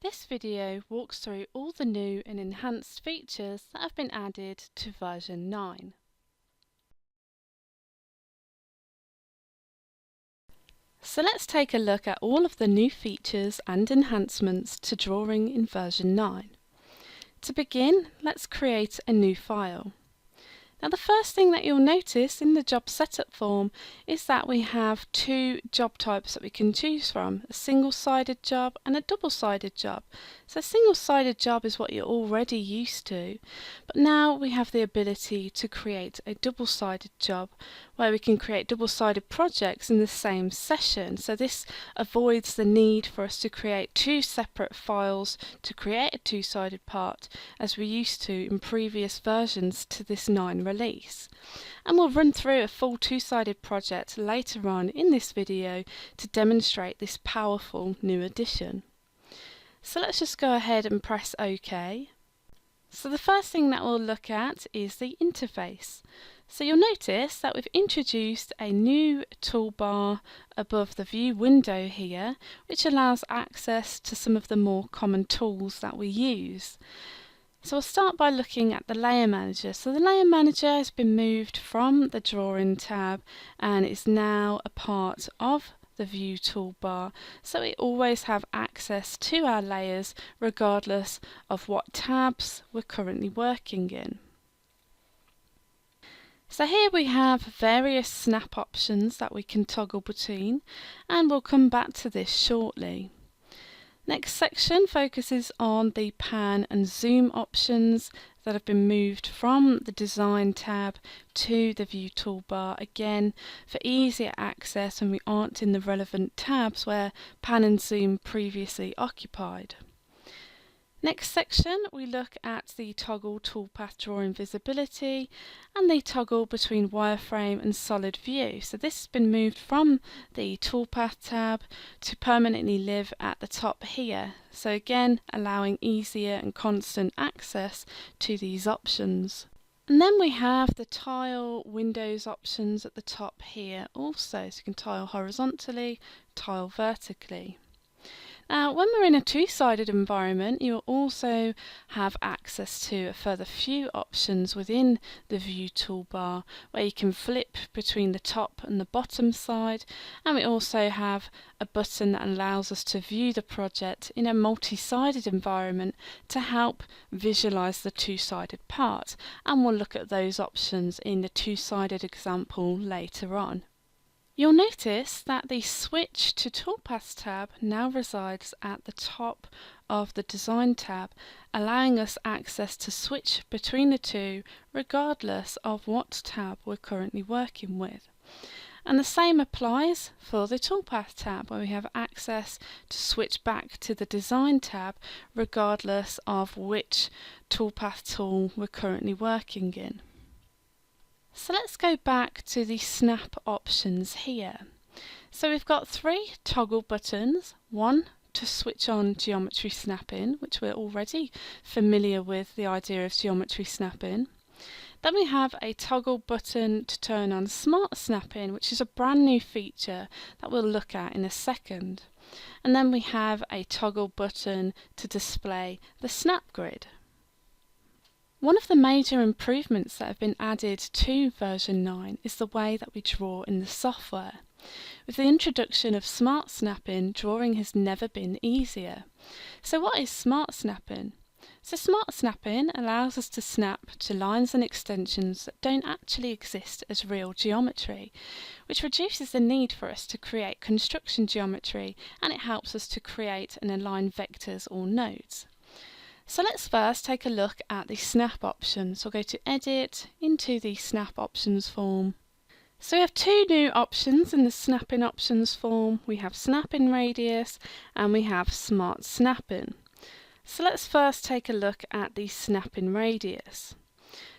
This video walks through all the new and enhanced features that have been added to version 9. So let's take a look at all of the new features and enhancements to drawing in version 9. To begin, let's create a new file. Now the first thing that you'll notice in the job setup form is that we have two job types that we can choose from, a single-sided job and a double-sided job. So a single-sided job is what you're already used to, but now we have the ability to create a double-sided job where we can create double-sided projects in the same session. So this avoids the need for us to create two separate files to create a two-sided part as we used to in previous versions to this 9 release. And we'll run through a full two-sided project later on in this video to demonstrate this powerful new addition. So let's just go ahead and press OK. So the first thing that we'll look at is the interface. So you'll notice that we've introduced a new toolbar above the view window here, which allows access to some of the more common tools that we use. So we'll start by looking at the Layer Manager. So the Layer Manager has been moved from the Drawing tab and is now a part of the View toolbar. So we always have access to our layers regardless of what tabs we're currently working in. So here we have various snap options that we can toggle between, and we'll come back to this shortly. Next section focuses on the pan and zoom options that have been moved from the Design tab to the View toolbar, again for easier access when we aren't in the relevant tabs where pan and zoom previously occupied. Next section we look at the toggle toolpath drawing visibility and the toggle between wireframe and solid view. So this has been moved from the toolpath tab to permanently live at the top here. So again allowing easier and constant access to these options. And then we have the tile windows options at the top here also. So you can tile horizontally, tile vertically. Now, when we're in a two-sided environment, you'll also have access to a further few options within the View toolbar, where you can flip between the top and the bottom side, and we also have a button that allows us to view the project in a multi-sided environment to help visualize the two-sided part, and we'll look at those options in the two-sided example later on. You'll notice that the Switch to Toolpaths tab now resides at the top of the Design tab, allowing us access to switch between the two regardless of what tab we're currently working with. And the same applies for the Toolpath tab, where we have access to switch back to the Design tab regardless of which Toolpath tool we're currently working in. So let's go back to the snap options here. So we've got 3 toggle buttons, one to switch on geometry snapping, which we're already familiar with the idea of geometry snapping. Then we have a toggle button to turn on smart snapping, which is a brand new feature that we'll look at in a second. And then we have a toggle button to display the snap grid. One of the major improvements that have been added to version 9 is the way that we draw in the software. With the introduction of Smart Snapping, drawing has never been easier. So what is Smart Snapping? So Smart Snapping allows us to snap to lines and extensions that don't actually exist as real geometry, which reduces the need for us to create construction geometry, and it helps us to create and align vectors or nodes. So let's first take a look at the snap options. We'll go to Edit, into the snap options form. So we have 2 new options in the snapping options form. We have snapping radius and we have smart snapping. So let's first take a look at the snapping radius.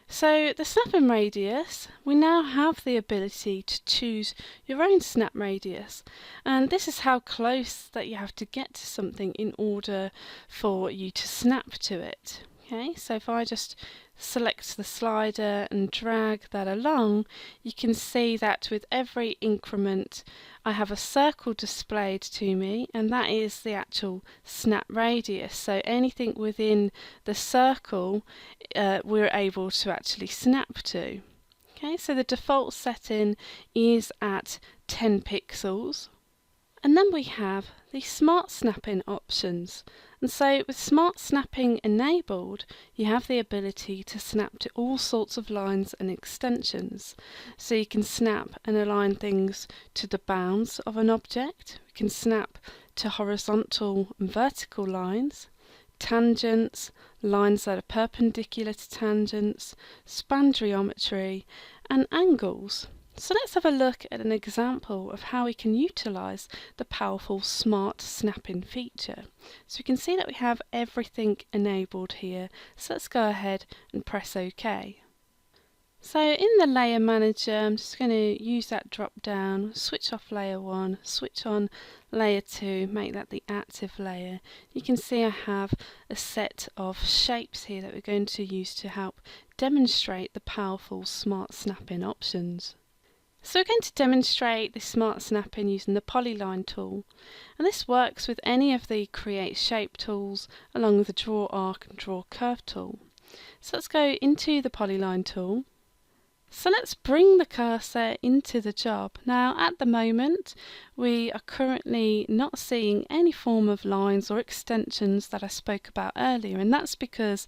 So the snapping radius, we now have the ability to choose your own snap radius, and this is how close that you have to get to something in order for you to snap to it. Okay, so if I just select the slider and drag that along, you can see that with every increment I have a circle displayed to me, and that is the actual snap radius. So anything within the circle we're able to actually snap to. Okay, so the default setting is at 10 pixels. And then we have the smart snapping options. And so with smart snapping enabled, you have the ability to snap to all sorts of lines and extensions. So you can snap and align things to the bounds of an object. We can snap to horizontal and vertical lines, tangents, lines that are perpendicular to tangents, span geometry, and angles. So let's have a look at an example of how we can utilise the powerful Smart Snapping feature. So we can see that we have everything enabled here. So let's go ahead and press OK. So in the Layer Manager, I'm just going to use that drop down, switch off Layer 1, switch on Layer 2, make that the active layer. You can see I have a set of shapes here that we're going to use to help demonstrate the powerful Smart Snapping options. So we're going to demonstrate the Smart Snapping using the Polyline tool, and this works with any of the Create Shape tools along with the Draw Arc and Draw Curve tool. So let's go into the Polyline tool. So let's bring the cursor into the job. Now at the moment we are currently not seeing any form of lines or extensions that I spoke about earlier, and that's because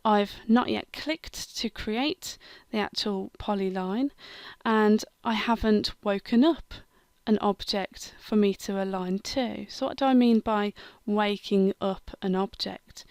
I've not yet clicked to create the actual polyline and I haven't woken up an object for me to align to. So what do I mean by waking up an object?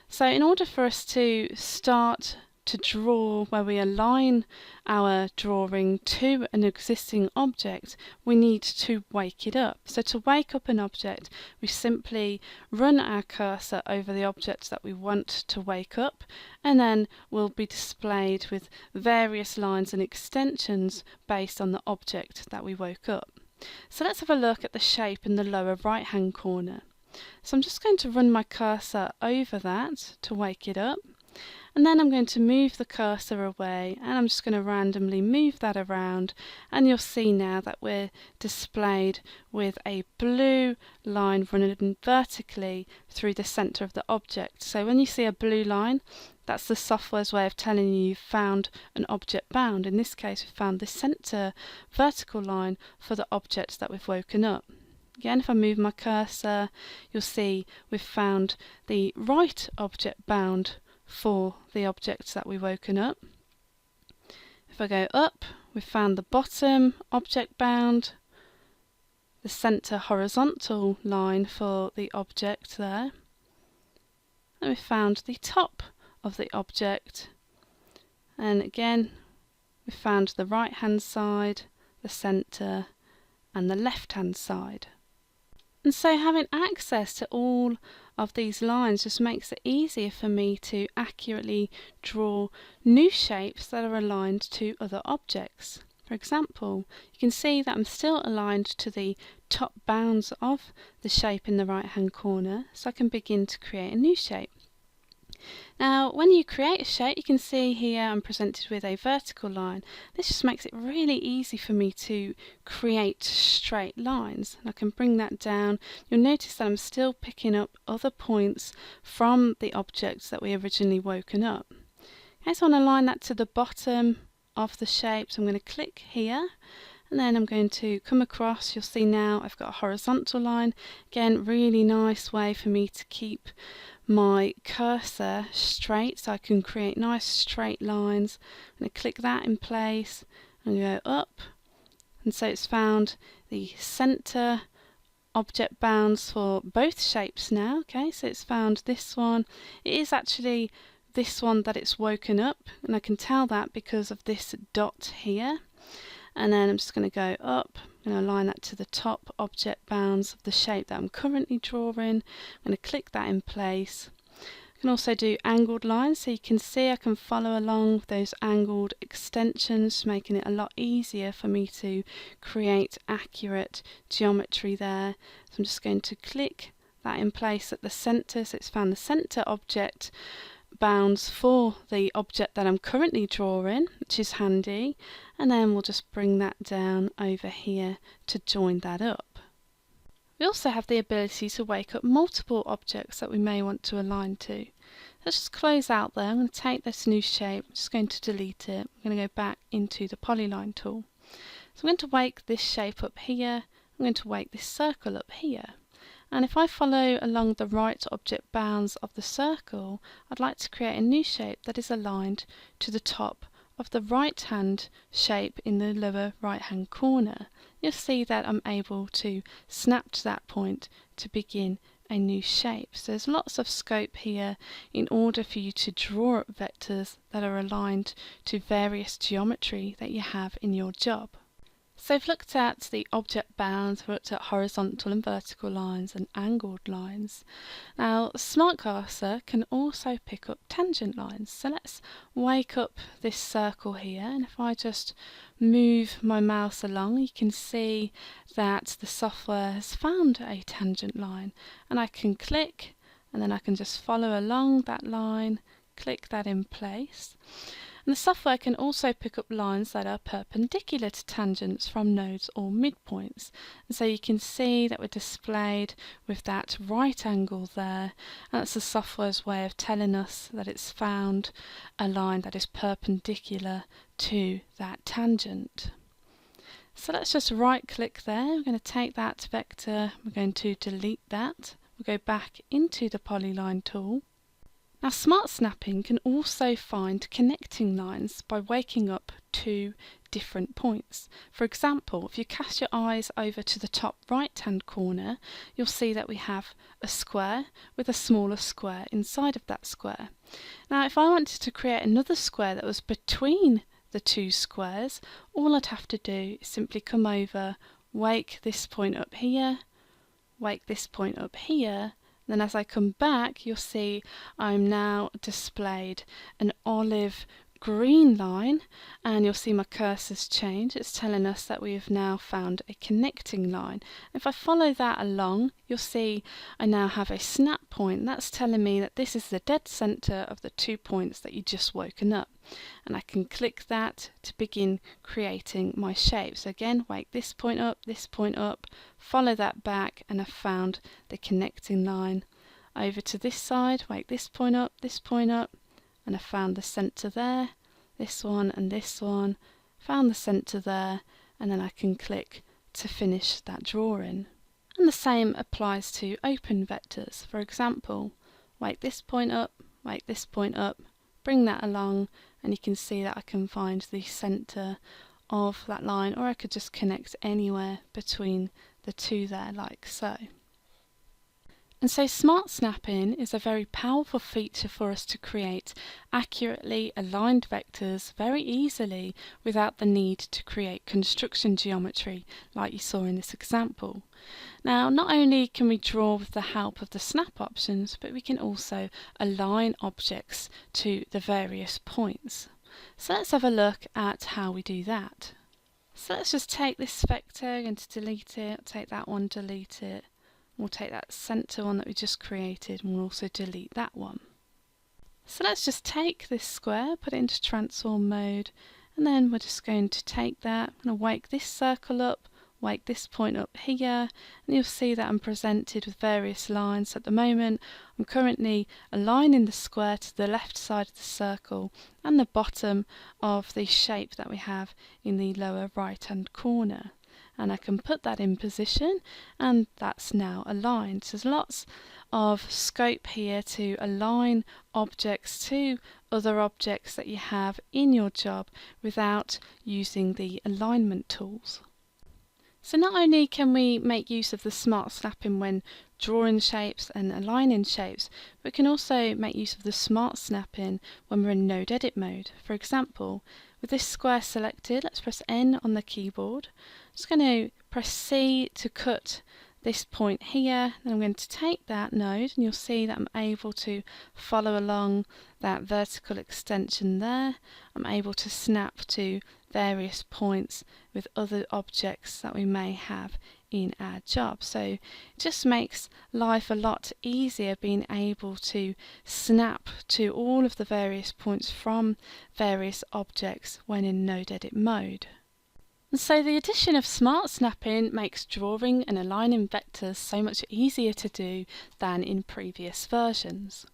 So in order for us to start to draw where we align our drawing to an existing object, we need to wake it up. So to wake up an object, we simply run our cursor over the object that we want to wake up, and then will be displayed with various lines and extensions based on the object that we woke up. So let's have a look at the shape in the lower right hand corner. So I'm just going to run my cursor over that to wake it up. And then I'm going to move the cursor away, and I'm just going to randomly move that around, and you'll see now that we're displayed with a blue line running vertically through the centre of the object. So when you see a blue line, that's the software's way of telling you you've found an object bound. In this case, we've found the centre vertical line for the object that we've woken up. Again, if I move my cursor, you'll see we've found the right object bound for the objects that we've woken up. If I go up, we've found the bottom object bound, the centre horizontal line for the object there, and we've found the top of the object, and again we've found the right hand side, the centre, and the left hand side. And so having access to all of these lines just makes it easier for me to accurately draw new shapes that are aligned to other objects. For example, you can see that I'm still aligned to the top bounds of the shape in the right hand corner, so I can begin to create a new shape. Now when you create a shape, you can see here I'm presented with a vertical line. This just makes it really easy for me to create straight lines. And I can bring that down. You'll notice that I'm still picking up other points from the objects that we originally woken up. Okay, so I want to align that to the bottom of the shape, so I'm going to click here, and then I'm going to come across. You'll see now I've got a horizontal line. Again, really nice way for me to keep my cursor straight so I can create nice straight lines. I'm going to click that in place and go up, and so it's found the center object bounds for both shapes now. Okay, so it's found this one. It is actually this one that it's woken up, and I can tell that because of this dot here. And then I'm just going to go up, I'm going to align that to the top object bounds of the shape that I'm currently drawing. I'm going to click that in place. I can also do angled lines, so you can see I can follow along with those angled extensions, making it a lot easier for me to create accurate geometry there. So I'm just going to click that in place at the centre, so it's found the centre object bounds for the object that I'm currently drawing, which is handy, and then we'll just bring that down over here to join that up. We also have the ability to wake up multiple objects that we may want to align to. Let's just close out there. I'm going to take this new shape, I'm just going to delete it. I'm going to go back into the polyline tool. So I'm going to wake this shape up here, I'm going to wake this circle up here. And if I follow along the right object bounds of the circle, I'd like to create a new shape that is aligned to the top of the right hand shape in the lower right hand corner. You'll see that I'm able to snap to that point to begin a new shape. So there's lots of scope here in order for you to draw up vectors that are aligned to various geometry that you have in your job. So we've looked at the object bounds, we've looked at horizontal and vertical lines and angled lines. Now Smart Cursor can also pick up tangent lines. So let's wake up this circle here, and if I just move my mouse along, you can see that the software has found a tangent line, and I can click and then I can just follow along that line, click that in place. And the software can also pick up lines that are perpendicular to tangents from nodes or midpoints. And so you can see that we're displayed with that right angle there. And that's the software's way of telling us that it's found a line that is perpendicular to that tangent. So let's just right click there. We're going to take that vector, we're going to delete that. We'll go back into the polyline tool. Now Smart Snapping can also find connecting lines by waking up two different points. For example, if you cast your eyes over to the top right hand corner, you'll see that we have a square with a smaller square inside of that square. Now if I wanted to create another square that was between the two squares, all I'd have to do is simply come over, wake this point up here, wake this point up here. Then as I come back, you'll see I'm now displayed an olive green line, and you'll see my cursor's change. It's telling us that we have now found a connecting line. If I follow that along, you'll see I now have a snap point. That's telling me that this is the dead center of the 2 points that you just woken up. And I can click that to begin creating my shape. So again, wake this point up, follow that back, and I've found the connecting line. Over to this side, wake this point up, and I found the center there, this one and this one, found the center there, and then I can click to finish that drawing. And the same applies to open vectors. For example, wake this point up, bring that along, and you can see that I can find the center of that line, or I could just connect anywhere between the two there, like so. And so Smart Snapping is a very powerful feature for us to create accurately aligned vectors very easily without the need to create construction geometry like you saw in this example. Now, not only can we draw with the help of the snap options, but we can also align objects to the various points. So let's have a look at how we do that. So let's just take this vector and delete it, take that one, delete it. We'll take that center one that we just created, and we'll also delete that one. So let's just take this square, put it into transform mode, and then we're just going to take that, I'm going to wake this circle up, wake this point up here, and you'll see that I'm presented with various lines. At the moment, I'm currently aligning the square to the left side of the circle and the bottom of the shape that we have in the lower right hand corner. And I can put that in position, and that's now aligned. So there's lots of scope here to align objects to other objects that you have in your job without using the alignment tools. So not only can we make use of the Smart Snapping when drawing shapes and aligning shapes, but we can also make use of the Smart Snapping when we're in Node Edit mode. For example, with this square selected, let's press N on the keyboard. I'm just going to press C to cut this point here, then I'm going to take that node, and you'll see that I'm able to follow along that vertical extension there. I'm able to snap to various points with other objects that we may have in our job. So it just makes life a lot easier being able to snap to all of the various points from various objects when in node edit mode. And so the addition of smart snapping makes drawing and aligning vectors so much easier to do than in previous versions.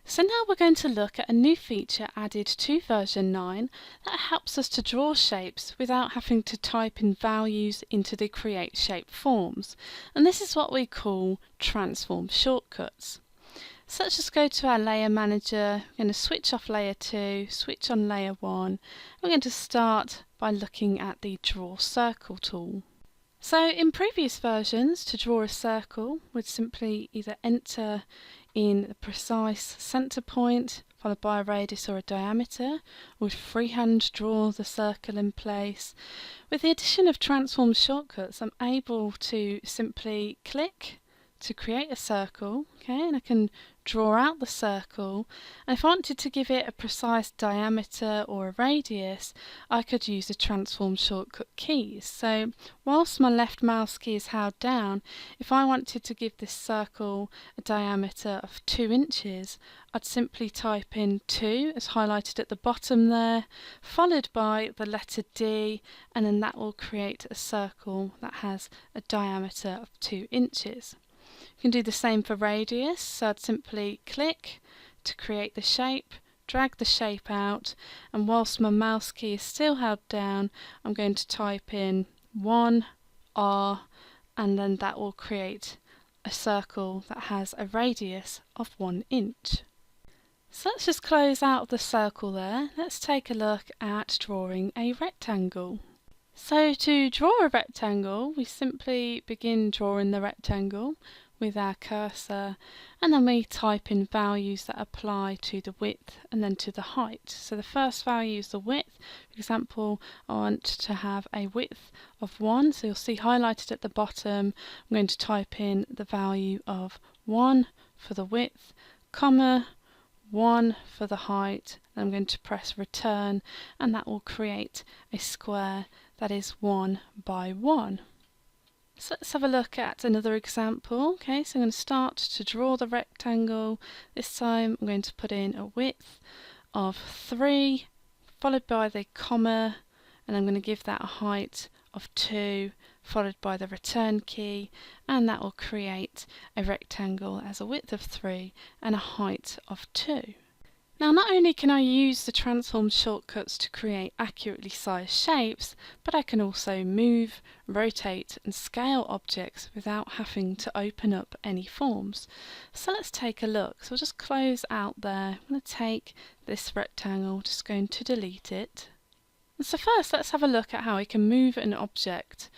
So now we're going to look at a new feature added to version 9 that helps us to draw shapes without having to type in values into the Create Shape forms. And this is what we call transform shortcuts. So let's just go to our layer manager. We're going to switch off layer 2, switch on layer 1. We're going to start by looking at the Draw Circle tool. So in previous versions, to draw a circle, we'd simply either enter in the precise center point, followed by a radius or a diameter, or would freehand draw the circle in place. With the addition of transform shortcuts, I'm able to simply click to create a circle, okay, and I can draw out the circle, and if I wanted to give it a precise diameter or a radius, I could use the transform shortcut keys. So whilst my left mouse key is held down, if I wanted to give this circle a diameter of 2 inches, I'd simply type in 2 as highlighted at the bottom there, followed by the letter D, and then that will create a circle that has a diameter of 2 inches. You can do the same for radius, so I'd simply click to create the shape, drag the shape out, and whilst my mouse key is still held down, I'm going to type in 1R, and then that will create a circle that has a radius of 1 inch. So let's just close out the circle there. Let's take a look at drawing a rectangle. So to draw a rectangle, we simply begin drawing the rectangle with our cursor, and then we type in values that apply to the width and then to the height. So the first value is the width. For example, I want to have a width of 1, so you'll see highlighted at the bottom, I'm going to type in the value of 1 for the width, comma, 1 for the height, and I'm going to press return, and that will create a square that is 1 by 1. So let's have a look at another example. Okay, so I'm going to start to draw the rectangle. This time I'm going to put in a width of 3, followed by the comma, and I'm going to give that a height of 2, followed by the return key, and that will create a rectangle as a width of 3 and a height of 2. Now, not only can I use the transform shortcuts to create accurately sized shapes, but I can also move, rotate and scale objects without having to open up any forms. So let's take a look. So we'll just close out there. I'm going to take this rectangle, just going to delete it. And so first, let's have a look at how we can move an object.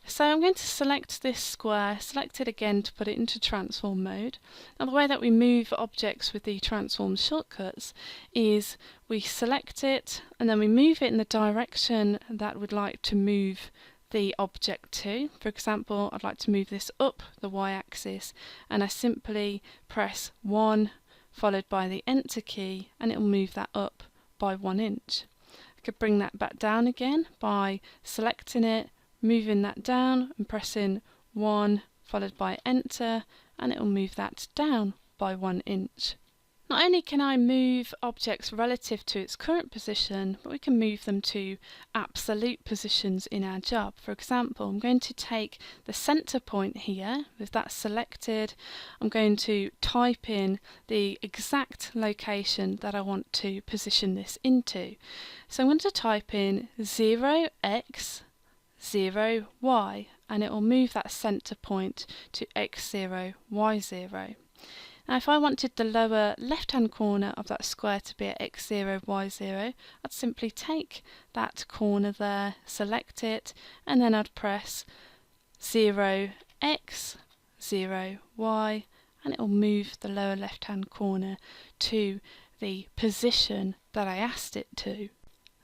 So I'm going to select this square, select it again to put it into transform mode. Now the way that we move objects with the transform shortcuts is we select it and then we move it in the direction that we'd like to move the object to. For example, I'd like to move this up the y-axis, and I simply press 1 followed by the enter key, and it will move that up by 1 inch. I could bring that back down again by selecting it, moving that down and pressing 1 followed by enter, and it will move that down by 1 inch. Not only can I move objects relative to its current position, but we can move them to absolute positions in our job. For example, I'm going to take the center point here, with that selected. I'm going to type in the exact location that I want to position this into. So I'm going to type in 0x 0y, and it will move that center point to x0, y0. Now if I wanted the lower left hand corner of that square to be at x0, y0, I'd simply take that corner there, select it, and then I'd press 0x, 0y, and it will move the lower left hand corner to the position that I asked it to.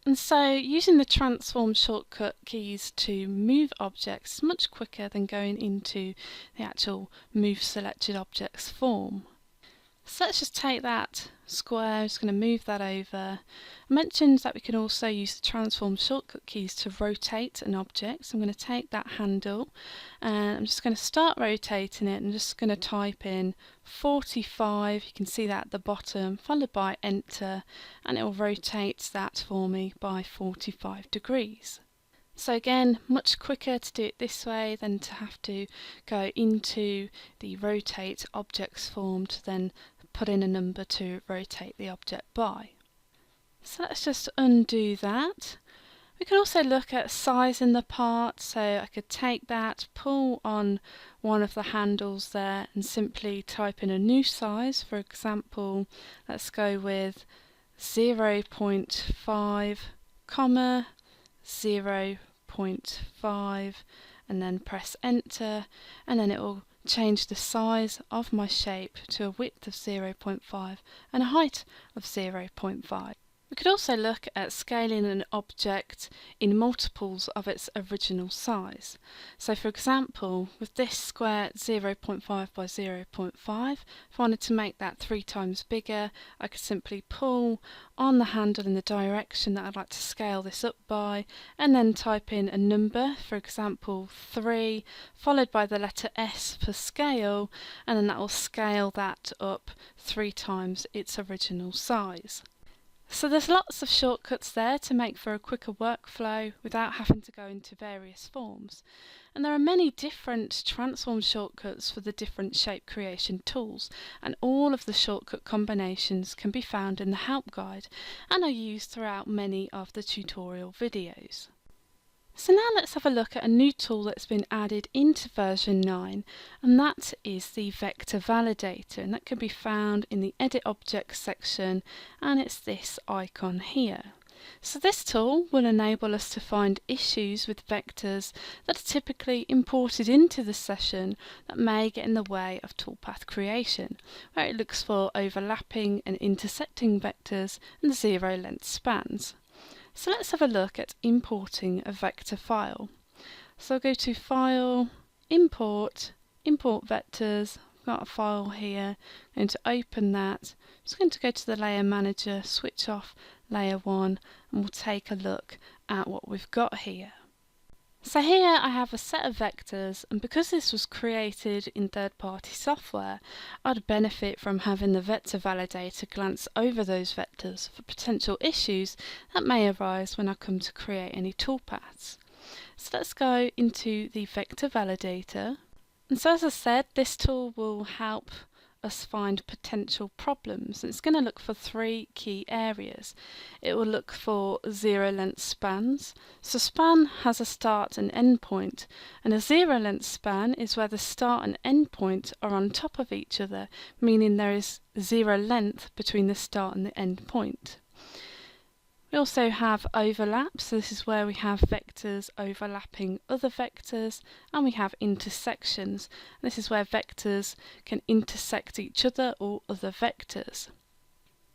And so using the transform shortcut keys to move objects is much quicker than going into the actual move selected objects form. So let's just take that square, I'm just going to move that over. I mentioned that we can also use the transform shortcut keys to rotate an object. So I'm going to take that handle and I'm just going to start rotating it and I'm just going to type in 45, you can see that at the bottom, followed by enter, and it will rotate that for me by 45 degrees. So again, much quicker to do it this way than to have to go into the rotate objects form to then put in a number to rotate the object by. So let's just undo that. We can also look at sizing the part, so I could take that, pull on one of the handles there and simply type in a new size. For example, let's go with 0.5, 0.5 and then press enter, and then it will change the size of my shape to a width of 0.5 and a height of 0.5. We could also look at scaling an object in multiples of its original size. So for example, with this square 0.5 by 0.5, if I wanted to make that 3 times bigger, I could simply pull on the handle in the direction that I'd like to scale this up by, and then type in a number, for example 3, followed by the letter S for scale, and then that will scale that up 3 times its original size. So there's lots of shortcuts there to make for a quicker workflow without having to go into various forms. And there are many different transform shortcuts for the different shape creation tools, and all of the shortcut combinations can be found in the help guide and are used throughout many of the tutorial videos. So now let's have a look at a new tool that's been added into version 9, and that is the Vector Validator, and that can be found in the Edit Objects section, and it's this icon here. So this tool will enable us to find issues with vectors that are typically imported into the session that may get in the way of toolpath creation, where it looks for overlapping and intersecting vectors and zero length spans. So let's have a look at importing a vector file. So I'll go to File, Import, Import Vectors. I've got a file here. I'm going to open that. I'm just going to go to the Layer Manager, switch off Layer 1, and we'll take a look at what we've got here. So here I have a set of vectors, and because this was created in third-party software, I'd benefit from having the Vector Validator glance over those vectors for potential issues that may arise when I come to create any toolpaths. So let's go into the Vector Validator. And so as I said, this tool will help us find potential problems. It's going to look for 3 key areas. It will look for zero length spans. So span has a start and end point, and a zero length span is where the start and end point are on top of each other, meaning there is zero length between the start and the end point. We also have overlap, so this is where we have vectors overlapping other vectors, and we have intersections. This is where vectors can intersect each other or other vectors.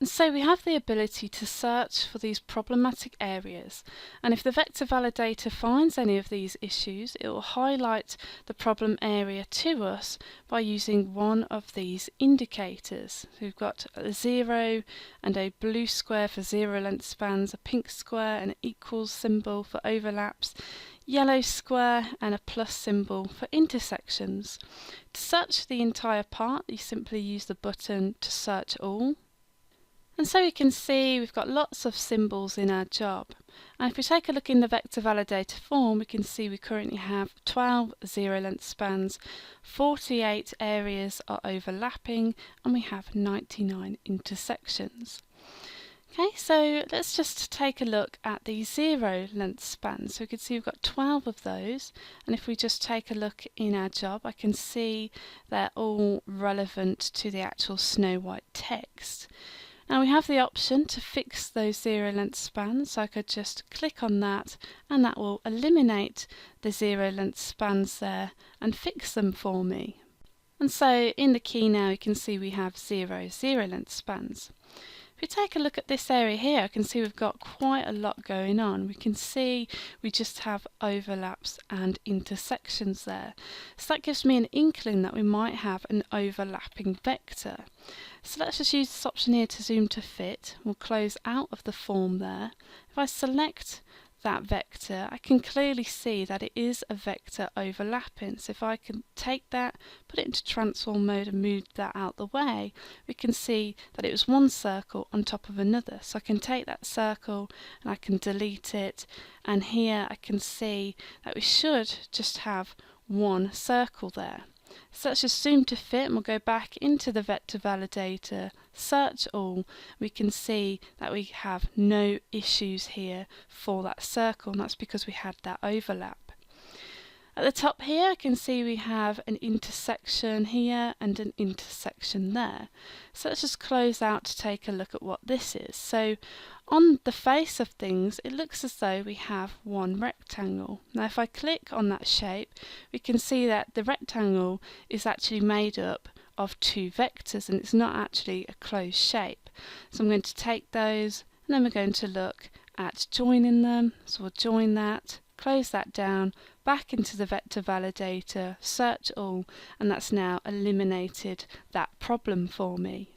And so we have the ability to search for these problematic areas, and if the Vector Validator finds any of these issues, it will highlight the problem area to us by using one of these indicators. So we've got a 0 and a blue square for zero length spans, a pink square and an equals symbol for overlaps, yellow square and a plus symbol for intersections. To search the entire part, you simply use the button to search all. And so we can see we've got lots of symbols in our job. And if we take a look in the Vector Validator form, we can see we currently have 12 zero length spans, 48 areas are overlapping, and we have 99 intersections. Okay, so let's just take a look at the zero length spans. So we can see we've got 12 of those, and if we just take a look in our job, I can see they're all relevant to the actual Snow White text. Now we have the option to fix those zero length spans, so I could just click on that and that will eliminate the zero length spans there and fix them for me. And so in the key now you can see we have 0 zero length spans. If we take a look at this area here, I can see we've got quite a lot going on. We can see we just have overlaps and intersections there. So that gives me an inkling that we might have an overlapping vector. So let's just use this option here to zoom to fit. We'll close out of the form there. If I select that vector, I can clearly see that it is a vector overlapping. So if I can take that, put it into transform mode and move that out the way, we can see that it was one circle on top of another. So I can take that circle and I can delete it, and here I can see that we should just have one circle there. So let's just zoom to fit and we'll go back into the vector validator, search all. We can see that we have no issues here for that circle, and that's because we had that overlap. At the top here I can see we have an intersection here and an intersection there. So let's just close out to take a look at what this is. So on the face of things it looks as though we have one rectangle. Now if I click on that shape we can see that the rectangle is actually made up of two vectors and it's not actually a closed shape. So I'm going to take those and then we're going to look at joining them. So we'll join that, close that down, back into the vector validator, search all, and that's now eliminated that problem for me.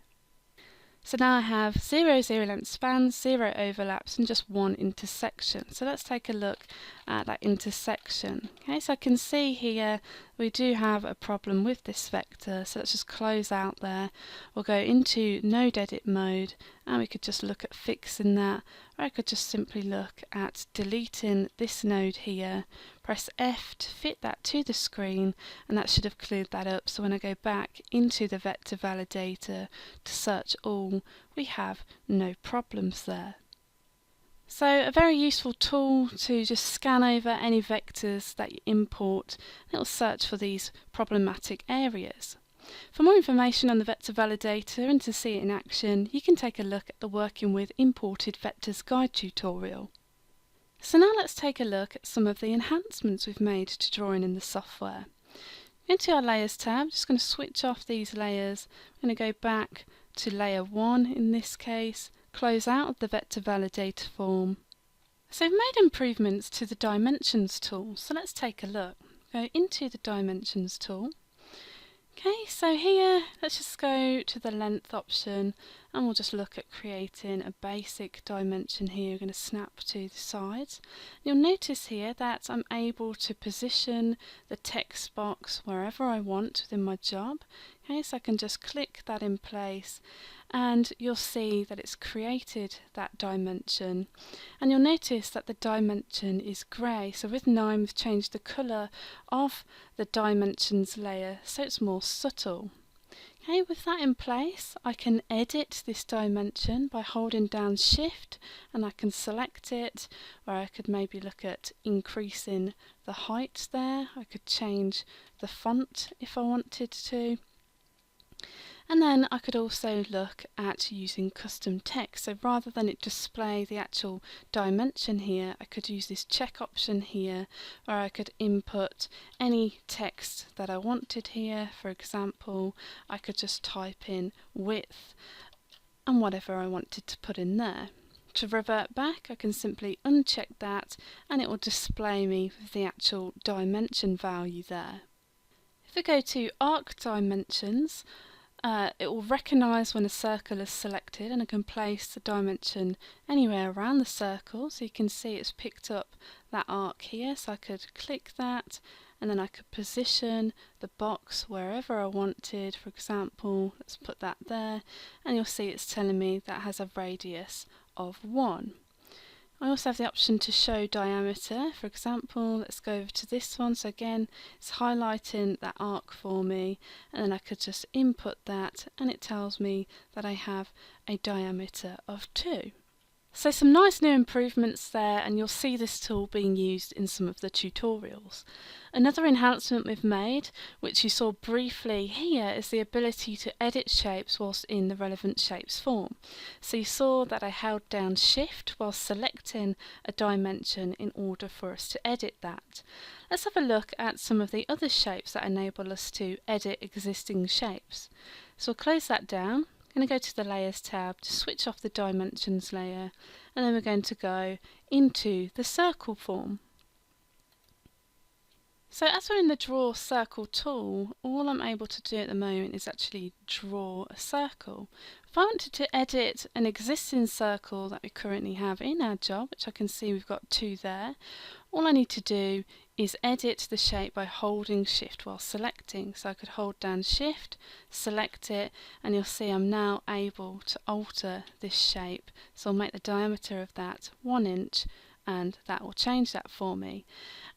So now I have 0 zero-length spans, 0 overlaps and just one intersection. So let's take a look at that intersection. Okay, so I can see here we do have a problem with this vector, so let's just close out there. We'll go into node edit mode and we could just look at fixing that, or I could just simply look at deleting this node here, press F to fit that to the screen, and that should have cleared that up. So when I go back into the vector validator to search all, we have no problems there. So a very useful tool to just scan over any vectors that you import, and it will search for these problematic areas. For more information on the vector validator and to see it in action, you can take a look at the Working with Imported Vectors guide tutorial. So now let's take a look at some of the enhancements we've made to drawing in the software. Into our Layers tab, just going to switch off these layers. I'm going to go back to layer 1 in this case, close out of the vector validator form. So we've made improvements to the dimensions tool, so let's take a look. Go into the dimensions tool. Okay, so here let's just go to the length option and we'll just look at creating a basic dimension here. We're going to snap to the sides. You'll notice here that I'm able to position the text box wherever I want within my job. Okay, so I can just click that in place and you'll see that it's created that dimension, and you'll notice that the dimension is grey. So with 9 we've changed the colour of the dimensions layer so it's more subtle. Okay, with that in place I can edit this dimension by holding down Shift and I can select it, where I could maybe look at increasing the height there. I could change the font if I wanted to. And then I could also look at using custom text. So rather than it display the actual dimension here, I could use this check option here where I could input any text that I wanted here. For example, I could just type in width and whatever I wanted to put in there. To revert back, I can simply uncheck that and it will display me with the actual dimension value there. If we go to arc dimensions, it will recognise when a circle is selected and I can place the dimension anywhere around the circle. So you can see it's picked up that arc here, so I could click that and then I could position the box wherever I wanted. For example, let's put that there and you'll see it's telling me that has a radius of 1. I also have the option to show diameter. For example, let's go over to this one. So again, it's highlighting that arc for me, and then I could just input that and it tells me that I have a diameter of 2. So some nice new improvements there, and you'll see this tool being used in some of the tutorials. Another enhancement we've made, which you saw briefly here, is the ability to edit shapes whilst in the relevant shapes form. So you saw that I held down Shift while selecting a dimension in order for us to edit that. Let's have a look at some of the other shapes that enable us to edit existing shapes. So we'll close that down. I'm going to go to the Layers tab to switch off the Dimensions layer, and then we're going to go into the Circle form. So as we're in the Draw Circle tool, all I'm able to do at the moment is actually draw a circle. If I wanted to edit an existing circle that we currently have in our job, which I can see we've got 2 there, all I need to do is edit the shape by holding Shift while selecting. So I could hold down Shift, select it, and you'll see I'm now able to alter this shape. So I'll make the diameter of that 1 inch, and that will change that for me.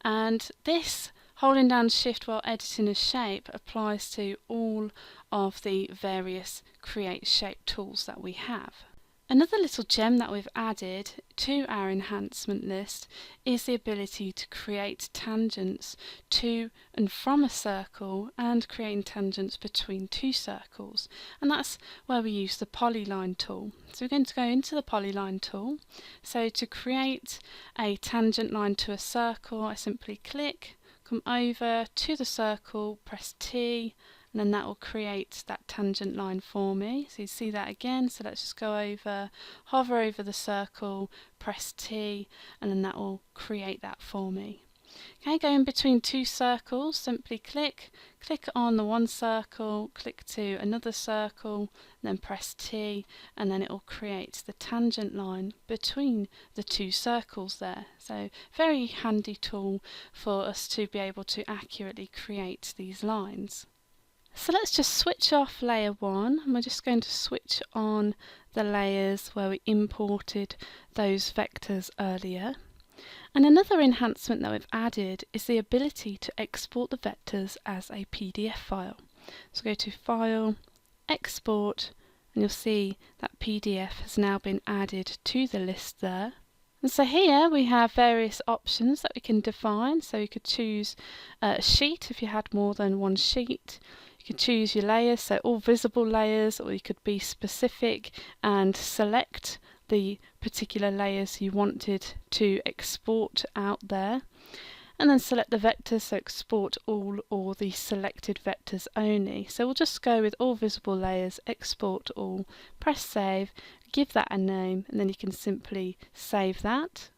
And this holding down Shift while editing a shape applies to all of the various Create Shape tools that we have. Another little gem that we've added to our enhancement list is the ability to create tangents to and from a circle and creating tangents between 2 circles, and that's where we use the polyline tool. So we're going to go into the polyline tool. So to create a tangent line to a circle, I simply click, come over to the circle, press T, and then that will create that tangent line for me. So you see that again, so let's just go over, hover over the circle, press T, and then that will create that for me. Okay, going between 2 circles, simply click on the one circle, click to another circle, then press T, and then it will create the tangent line between the 2 circles there. So very handy tool for us to be able to accurately create these lines. So let's just switch off layer 1, and we're just going to switch on the layers where we imported those vectors earlier. And another enhancement that we've added is the ability to export the vectors as a PDF file. So go to File, Export, and you'll see that PDF has now been added to the list there. And so here we have various options that we can define. So you could choose a sheet if you had more than one sheet. You could choose your layers, so all visible layers, or you could be specific and select the particular layers you wanted to export out there. And then select the vectors, so export all or the selected vectors only. So we'll just go with all visible layers, export all, press save, give that a name, and then you can simply save that.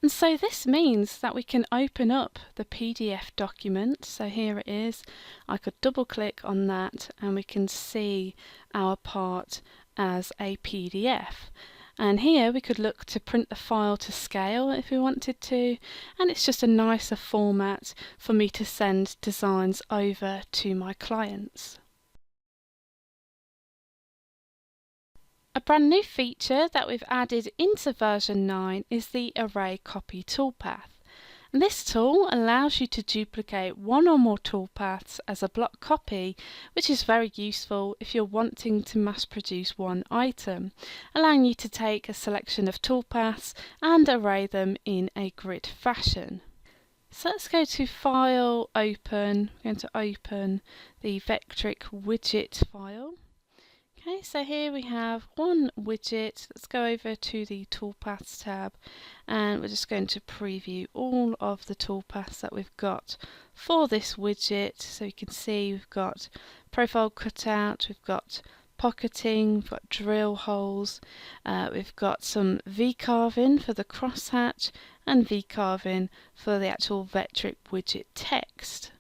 And so this means that we can open up the PDF document. So here it is. I could double click on that and we can see our part as a PDF. And here we could look to print the file to scale if we wanted to, and it's just a nicer format for me to send designs over to my clients. A brand new feature that we've added into version 9 is the Array Copy Toolpath. And this tool allows you to duplicate one or more toolpaths as a block copy, which is very useful if you're wanting to mass produce one item, allowing you to take a selection of toolpaths and array them in a grid fashion. So let's go to File, Open. We're going to open the Vectric widget file. Okay, so here we have one widget. Let's go over to the Toolpaths tab, and we're just going to preview all of the toolpaths that we've got for this widget. So you can see we've got profile cutout, we've got pocketing, we've got drill holes, we've got some V-carving for the crosshatch, and V-carving for the actual Vectric widget text.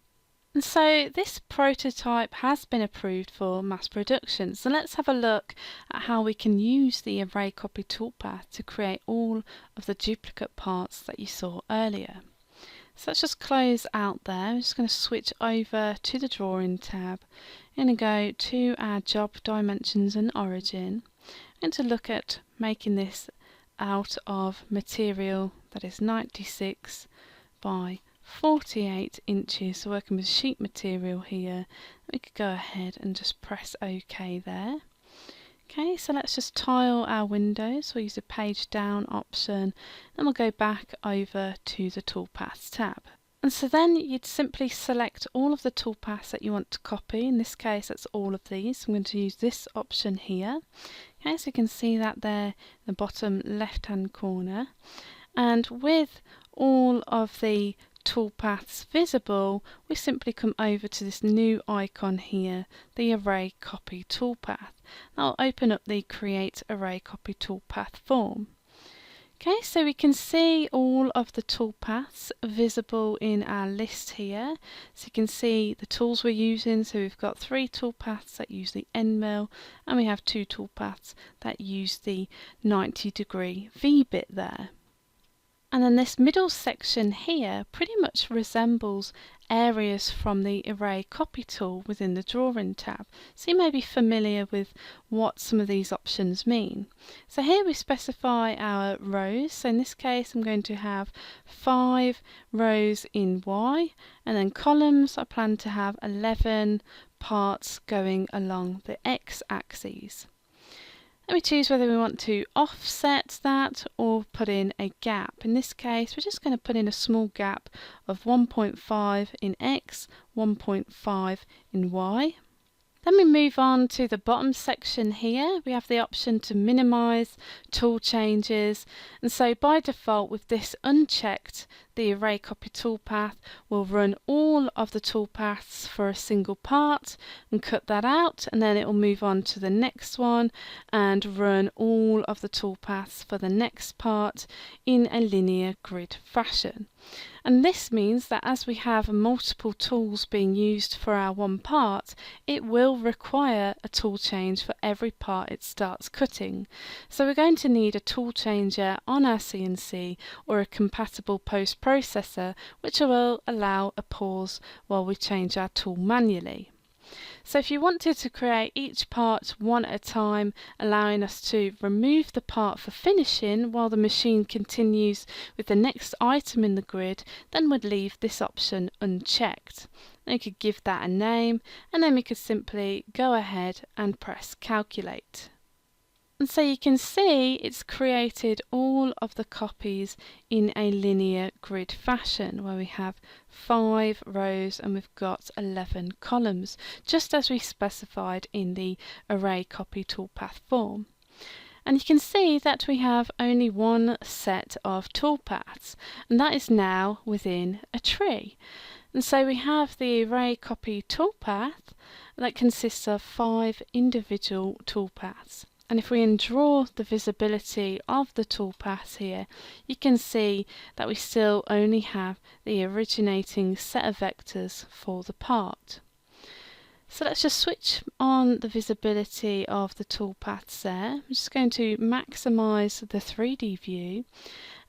And so this prototype has been approved for mass production. So let's have a look at how we can use the Array Copy Toolpath to create all of the duplicate parts that you saw earlier. So let's just close out there. I'm just going to switch over to the Drawing tab. I'm going to go to our Job Dimensions and Origin. I'm going to look at making this out of material that is 96 by 48 inches, so working with sheet material here. We could go ahead and just press OK there. Okay, so let's just tile our windows. We'll use the page down option, and we'll go back over to the Toolpaths tab. And so then you'd simply select all of the toolpaths that you want to copy. In this case, that's all of these. I'm going to use this option here. Okay, so you can see that there in the bottom left-hand corner. And with all of the toolpaths visible, we simply come over to this new icon here, the Array Copy Toolpath. I'll open up the Create Array Copy Toolpath form. Okay, so we can see all of the toolpaths visible in our list here. So you can see the tools we're using. So we've got 3 toolpaths that use the end mill, and we have 2 toolpaths that use the 90-degree V-bit there. And then this middle section here pretty much resembles areas from the Array Copy tool within the Drawing tab. So you may be familiar with what some of these options mean. So here we specify our rows. So in this case I'm going to have 5 rows in Y, and then columns I plan to have 11 parts going along the X axis. Then we choose whether we want to offset that or put in a gap. In this case, we're just going to put in a small gap of 1.5 in X, 1.5 in Y. Then we move on to the bottom section here. We have the option to minimize tool changes, and so by default with this unchecked, the Array Copy Toolpath will run all of the toolpaths for a single part and cut that out, and then it will move on to the next one and run all of the toolpaths for the next part in a linear grid fashion. And this means that as we have multiple tools being used for our one part, it will require a tool change for every part it starts cutting. So we're going to need a tool changer on our CNC or a compatible post-processor which will allow a pause while we change our tool manually. So if you wanted to create each part one at a time, allowing us to remove the part for finishing while the machine continues with the next item in the grid, then we'd leave this option unchecked. We could give that a name, and then we could simply go ahead and press calculate. And so you can see it's created all of the copies in a linear grid fashion where we have 5 rows and we've got 11 columns, just as we specified in the Array Copy Toolpath form. And you can see that we have only one set of toolpaths, and that is now within a tree. And so we have the Array Copy Toolpath that consists of 5 individual toolpaths. And if we draw the visibility of the toolpaths here, you can see that we still only have the originating set of vectors for the part. So let's just switch on the visibility of the toolpaths there. I'm just going to maximize the 3D view,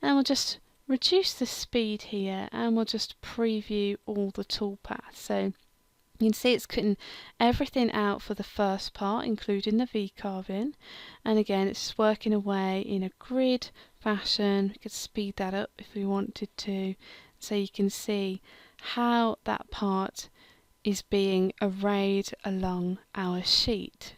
and we'll just reduce the speed here, and we'll just preview all the toolpaths. So you can see it's cutting everything out for the first part, including the V-carving, and again it's working away in a grid fashion. We could speed that up if we wanted to, so you can see how that part is being arrayed along our sheet.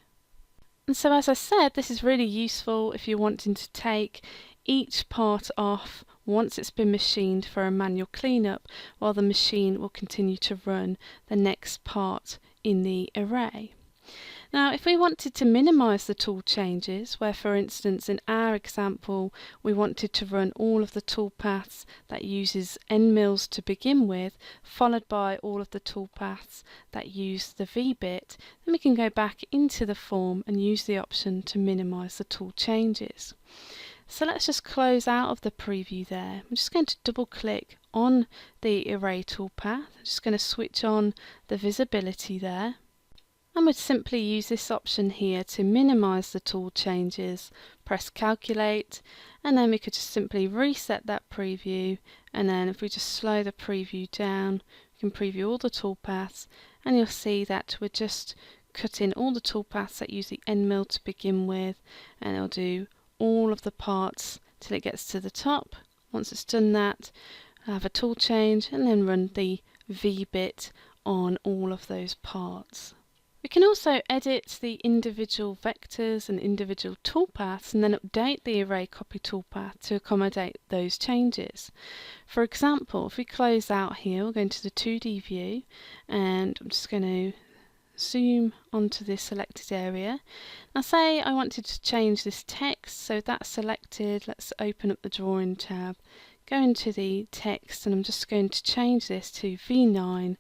And so as I said, this is really useful if you're wanting to take each part off once it's been machined for a manual cleanup, while the machine will continue to run the next part in the array. Now if we wanted to minimize the tool changes, where for instance in our example we wanted to run all of the toolpaths that uses end mills to begin with, followed by all of the toolpaths that use the V-bit, then we can go back into the form and use the option to minimize the tool changes. So let's just close out of the preview there. I'm just going to double click on the Array toolpath. I'm just going to switch on the visibility there. And we'd simply use this option here to minimize the tool changes, press calculate, and then we could just simply reset that preview, and then if we just slow the preview down, we can preview all the toolpaths, and you'll see that we're just cutting all the toolpaths that use the end mill to begin with, and it'll do all of the parts till it gets to the top. Once it's done that, I'll have a tool change and then run the V-bit on all of those parts. We can also edit the individual vectors and individual toolpaths and then update the Array Copy Toolpath to accommodate those changes. For example, if we close out here, we'll go into the 2D view, and I'm just going to zoom onto this selected area. Now say I wanted to change this text, so that's selected. Let's open up the Drawing tab, go into the text, and I'm just going to change this to V9,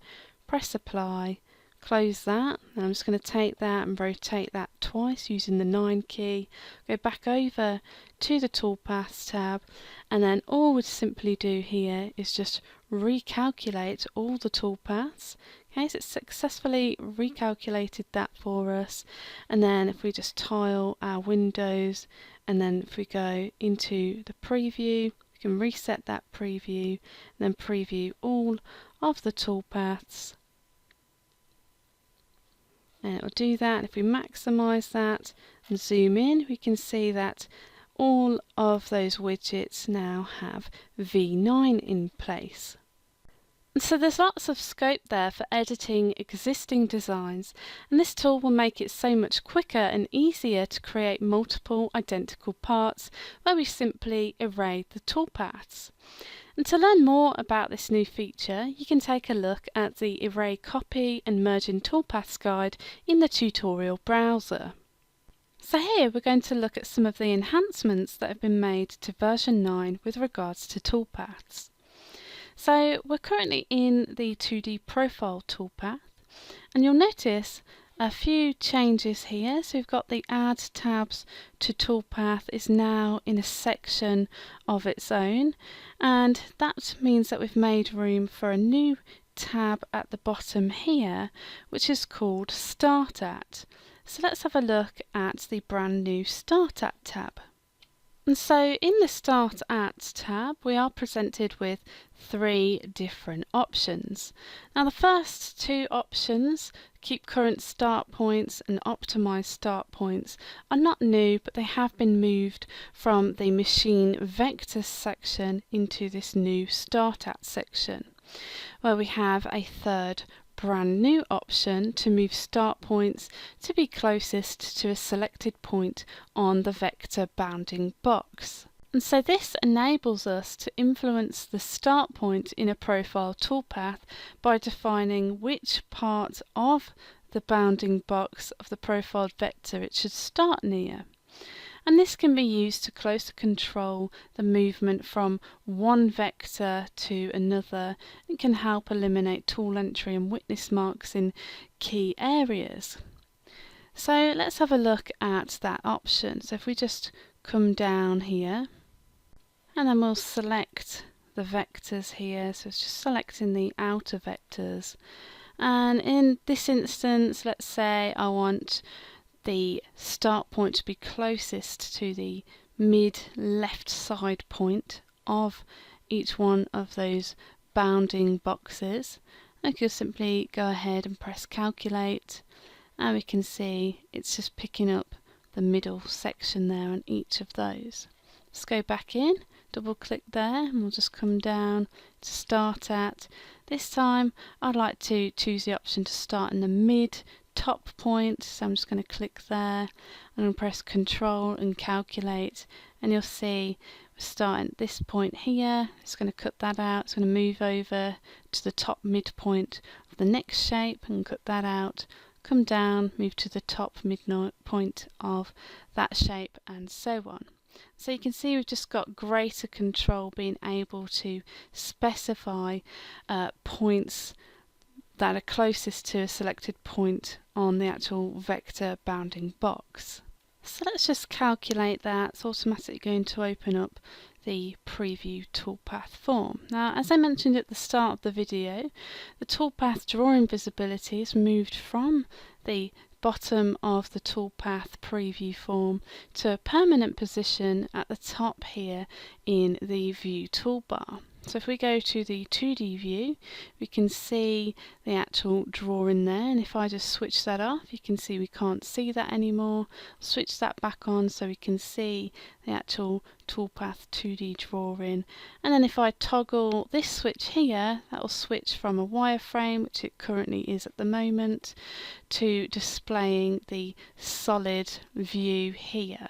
press apply, close that, and I'm just going to take that and rotate that twice using the 9 key, go back over to the Toolpaths tab, and then all we'd simply do here is just recalculate all the toolpaths. Okay, so it's successfully recalculated that for us, and then if we just tile our windows, and then if we go into the preview, we can reset that preview, and then preview all of the toolpaths, and it will do that. If we maximize that and zoom in, we can see that all of those widgets now have V9 in place. So there's lots of scope there for editing existing designs, and this tool will make it so much quicker and easier to create multiple identical parts where we simply array the toolpaths. And to learn more about this new feature, you can take a look at the Array Copy and Merging Toolpaths guide in the tutorial browser. So here we're going to look at some of the enhancements that have been made to version 9 with regards to toolpaths. So we're currently in the 2D profile toolpath, and you'll notice a few changes here. So we've got the Add tabs to toolpath is now in a section of its own, and that means that we've made room for a new tab at the bottom here, which is called Start At. So let's have a look at the brand new Start At tab. And so in the Start At tab, we are presented with 3 different options. Now the first 2 options, keep current start points and optimize start points, are not new, but they have been moved from the machine vectors section into this new Start At section, where we have a third brand new option to move start points to be closest to a selected point on the vector bounding box. And so this enables us to influence the start point in a profile toolpath by defining which part of the bounding box of the profiled vector it should start near. And this can be used to closer control the movement from one vector to another. It can help eliminate tool entry and witness marks in key areas. So let's have a look at that option. So if we just come down here, and then we'll select the vectors here. So it's just selecting the outer vectors. And in this instance, let's say I want the start point to be closest to the mid left side point of each one of those bounding boxes. I could simply go ahead and press calculate, and we can see it's just picking up the middle section there on each of those. Let's go back in, double click there, and we'll just come down to Start At. This time I'd like to choose the option to start in the mid top point, so I'm just going to click there. I'm going to press Control and calculate, and you'll see we're starting at this point here. It's going to cut that out. It's going to move over to the top midpoint of the next shape and cut that out. Come down, move to the top midpoint of that shape, and so on. So you can see we've just got greater control, being able to specify points that are closest to a selected point on the actual vector bounding box. So let's just calculate that. It's automatically going to open up the preview toolpath form. Now, as I mentioned at the start of the video, the toolpath drawing visibility is moved from the bottom of the toolpath preview form to a permanent position at the top here in the view toolbar. So if we go to the 2D view, we can see the actual drawing there, and if I just switch that off, you can see we can't see that anymore. Switch that back on so we can see the actual Toolpath 2D drawing, and then if I toggle this switch here, that will switch from a wireframe, which it currently is at the moment, to displaying the solid view here.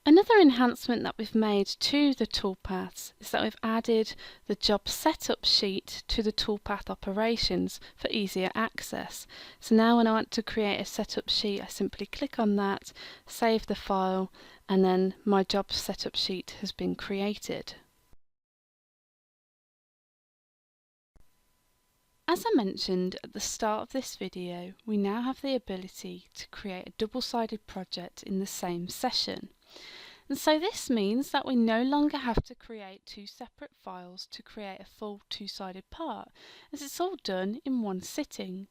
Another Another enhancement that we've made to the toolpaths is that we've added the job setup sheet to the toolpath operations for easier access. So now when I want to create a setup sheet, I simply click on that, save the file, and then my job setup sheet has been created. As I mentioned at the start of this video, we now have the ability to create a double-sided project in the same session. And so this means that we no longer have to create two separate files to create a full two-sided part, as it's all done in one sitting,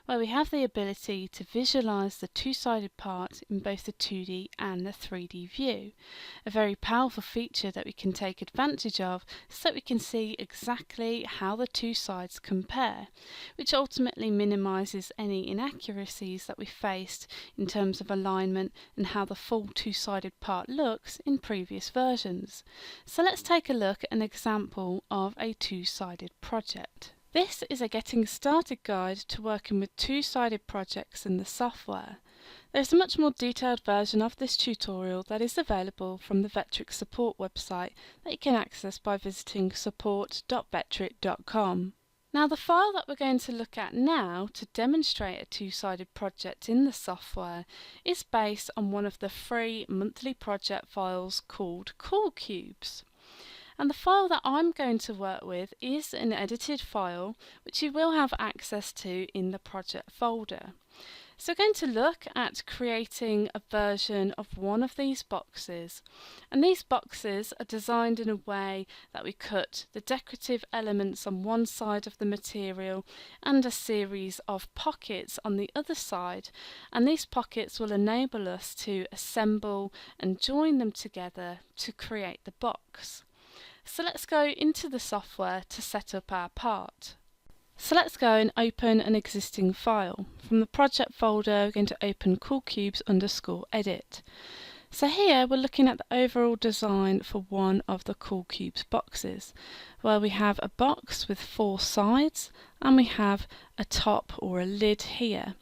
where we have the ability to visualize the two-sided part in both the 2D and the 3D view. A very powerful feature that we can take advantage of so that we can see exactly how the two sides compare, which ultimately minimizes any inaccuracies that we faced in terms of alignment and how the full two-sided part looks in previous versions. So let's take a look at an example of a two-sided project. This is a getting started guide to working with two-sided projects in the software. There's a much more detailed version of this tutorial that is available from the Vectric support website that you can access by visiting support.vectric.com. Now the file that we're going to look at now to demonstrate a two-sided project in the software is based on one of the free monthly project files called Cool Cubes. And the file that I'm going to work with is an edited file which you will have access to in the project folder. So we're going to look at creating a version of one of these boxes, and these boxes are designed in a way that we cut the decorative elements on one side of the material and a series of pockets on the other side, and these pockets will enable us to assemble and join them together to create the box. So let's go into the software to set up our part. So let's go and open an existing file. From the project folder, we're going to open coolcubes_edit. So here we're looking at the overall design for one of the Cool Cubes boxes, where we have a box with 4 sides and we have a top or a lid here.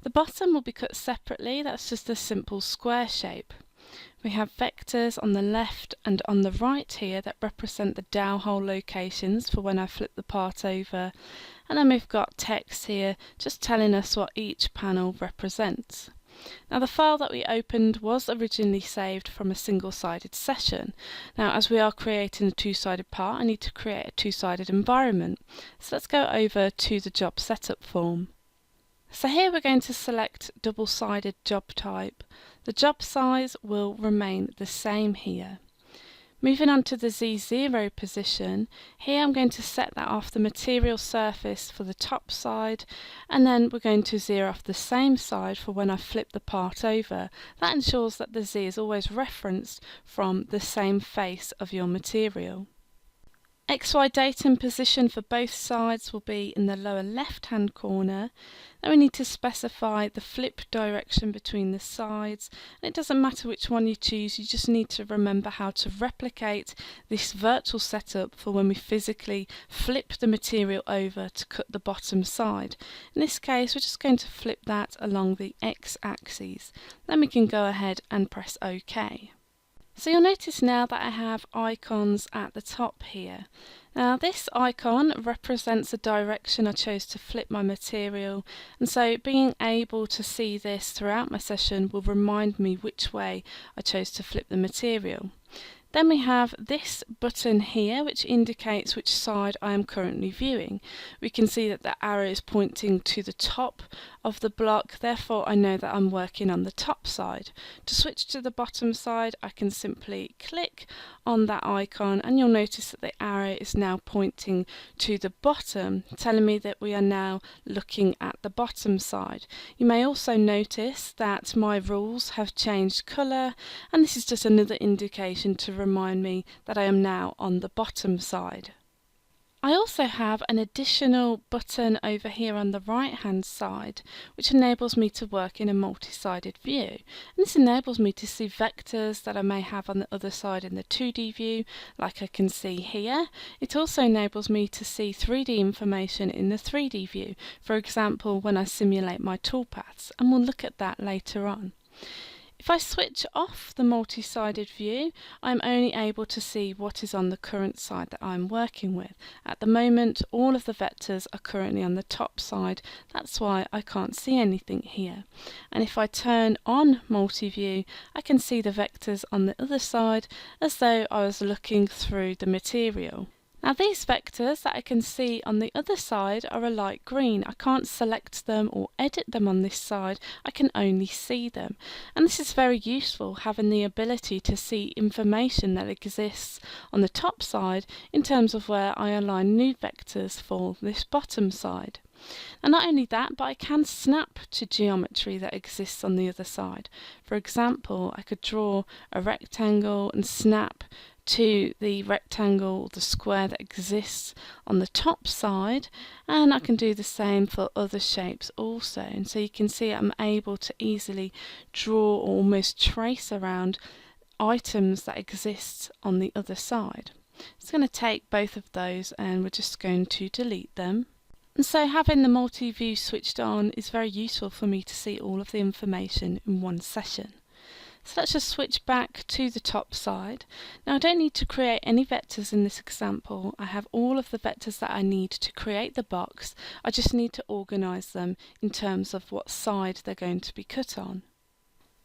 The bottom will be cut separately, that's just a simple square shape. We have vectors on the left and on the right here that represent the dowel hole locations for when I flip the part over, and then we've got text here just telling us what each panel represents. Now the file that we opened was originally saved from a single-sided session. Now as we are creating a two-sided part, I need to create a two-sided environment. So let's go over to the job setup form. So here we're going to select double-sided job type. The job size will remain the same here. Moving on to the Z0 position, here I'm going to set that off the material surface for the top side, and then we're going to zero off the same side for when I flip the part over. That ensures that the Z is always referenced from the same face of your material. XY date and position for both sides will be in the lower left hand corner. Then we need to specify the flip direction between the sides, and it doesn't matter which one you choose, you just need to remember how to replicate this virtual setup for when we physically flip the material over to cut the bottom side. In this case we're just going to flip that along the X axis. Then we can go ahead and press OK. So you'll notice now that I have icons at the top here. Now this icon represents the direction I chose to flip my material, and so being able to see this throughout my session will remind me which way I chose to flip the material. Then we have this button here which indicates which side I am currently viewing. We can see that the arrow is pointing to the top of the block, therefore I know that I'm working on the top side. To switch to the bottom side I can simply click on that icon and you'll notice that the arrow is now pointing to the bottom, telling me that we are now looking at the bottom side. You may also notice that my rules have changed colour, and this is just another indication to remind me that I am now on the bottom side. I also have an additional button over here on the right hand side which enables me to work in a multi-sided view, and this enables me to see vectors that I may have on the other side in the 2D view like I can see here. It also enables me to see 3D information in the 3D view, for example when I simulate my toolpaths, and we'll look at that later on. If I switch off the multi-sided view, I'm only able to see what is on the current side that I'm working with. At the moment, all of the vectors are currently on the top side. That's why I can't see anything here. And if I turn on multi-view, I can see the vectors on the other side as though I was looking through the material. Now these vectors that I can see on the other side are a light green. I can't select them or edit them on this side, I can only see them. And this is very useful, having the ability to see information that exists on the top side in terms of where I align new vectors for this bottom side. And not only that, but I can snap to geometry that exists on the other side. For example, I could draw a rectangle and snap to the rectangle, the square that exists on the top side, and I can do the same for other shapes also. And so you can see I'm able to easily draw or almost trace around items that exist on the other side. It's going to take both of those and we're just going to delete them. And so having the multi-view switched on is very useful for me to see all of the information in one session. So let's just switch back to the top side. Now I don't need to create any vectors in this example. I have all of the vectors that I need to create the box. I just need to organise them in terms of what side they're going to be cut on.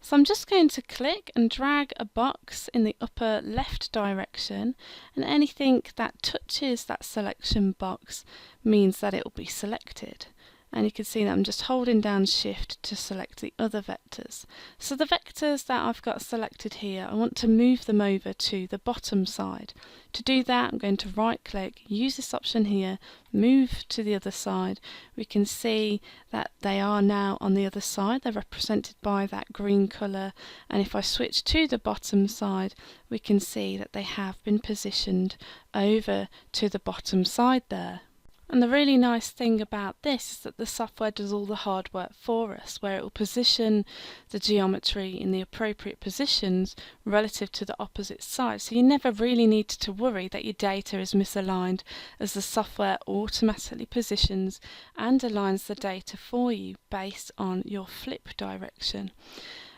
So I'm just going to click and drag a box in the upper left direction, and anything that touches that selection box means that it will be selected. And you can see that I'm just holding down Shift to select the other vectors. So the vectors that I've got selected here, I want to move them over to the bottom side. To do that, I'm going to right click, use this option here, move to the other side. We can see that they are now on the other side. They're represented by that green colour. And if I switch to the bottom side, we can see that they have been positioned over to the bottom side there. And the really nice thing about this is that the software does all the hard work for us, where it will position the geometry in the appropriate positions relative to the opposite side. So you never really need to worry that your data is misaligned, as the software automatically positions and aligns the data for you based on your flip direction.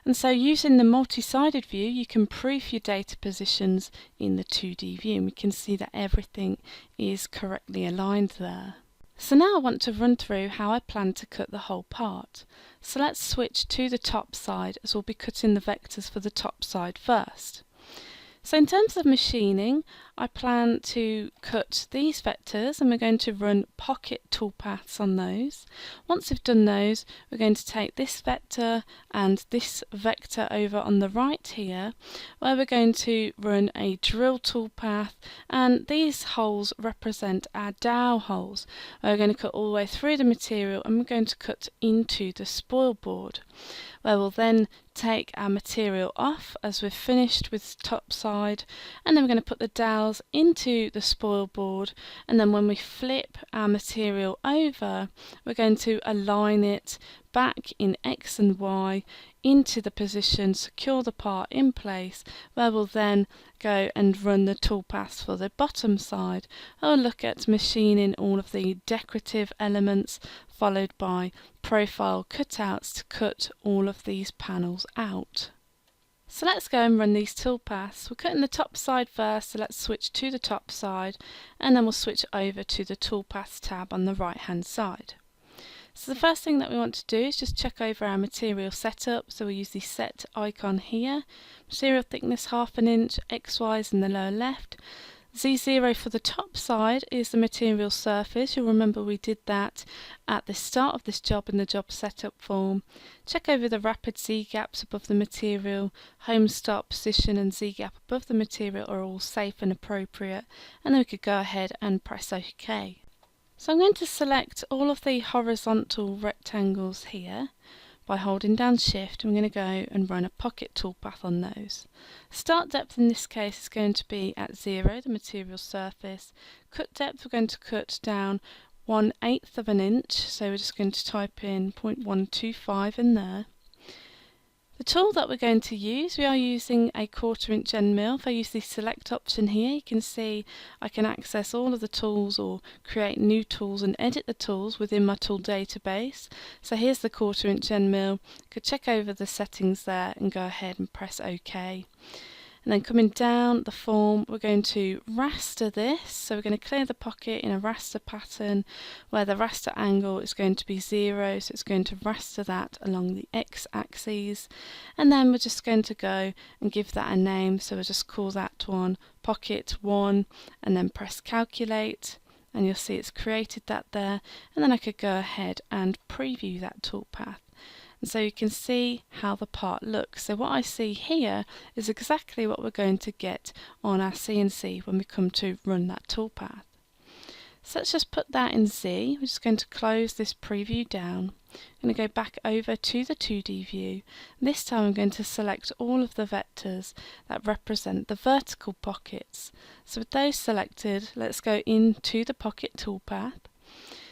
And so using the multi-sided view, you can proof your data positions in the 2D view, and we can see that everything is correctly aligned there. So now I want to run through how I plan to cut the whole part. So let's switch to the top side, as we'll be cutting the vectors for the top side first. So in terms of machining, I plan to cut these vectors and we're going to run pocket toolpaths on those. Once we've done those, we're going to take this vector and this vector over on the right here, where we're going to run a drill toolpath, and these holes represent our dowel holes. We're going to cut all the way through the material and we're going to cut into the spoil board, where we'll then take our material off as we've finished with the top side, and then we're going to put the dowels into the spoil board, and then when we flip our material over, we're going to align it back in X and Y into the position, secure the part in place, where we'll then go and run the toolpaths for the bottom side. I'll look at machining all of the decorative elements, followed by profile cutouts to cut all of these panels out. So let's go and run these toolpaths. We're cutting the top side first, so let's switch to the top side, and then we'll switch over to the toolpaths tab on the right hand side. So the first thing that we want to do is just check over our material setup. So we'll use the set icon here. Material thickness 1/2 inch, XY is in the lower left. Z0 for the top side is the material surface. You'll remember we did that at the start of this job in the job setup form. Check over the rapid Z gaps above the material. Home start position and Z gap above the material are all safe and appropriate. And then we could go ahead and press OK. So I'm going to select all of the horizontal rectangles here by holding down Shift. I'm going to go and run a pocket toolpath on those. Start depth in this case is going to be at 0, the material surface. Cut depth, we're going to cut down 1/8 of an inch, so we're just going to type in 0.125 in there. The tool that we're going to use, we are using a 1/4 inch end mill. If I use the select option here, you can see I can access all of the tools or create new tools and edit the tools within my tool database. So here's the 1/4 inch end mill. I could check over the settings there and go ahead and press OK. And then coming down the form, we're going to raster this. So we're going to clear the pocket in a raster pattern where the raster angle is going to be 0. So it's going to raster that along the x-axis. And then we're just going to go and give that a name. So we'll just call that one pocket 1 and then press calculate. And you'll see it's created that there. And then I could go ahead and preview that toolpath. And so you can see how the part looks. So what I see here is exactly what we're going to get on our CNC when we come to run that toolpath. So let's just put that in Z. We're just going to close this preview down. I'm going to go back over to the 2D view. This time I'm going to select all of the vectors that represent the vertical pockets. So with those selected, let's go into the pocket toolpath.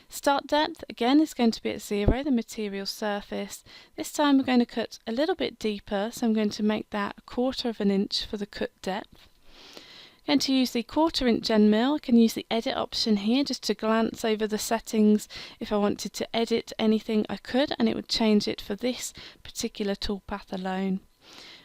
Start depth again is going to be at 0, the material surface. This time we're going to cut a little bit deeper, so I'm going to make that 1/4 inch for the cut depth. I'm going to use the 1/4 inch end mill. I can use the edit option here just to glance over the settings. If I wanted to edit anything I could, and it would change it for this particular toolpath alone.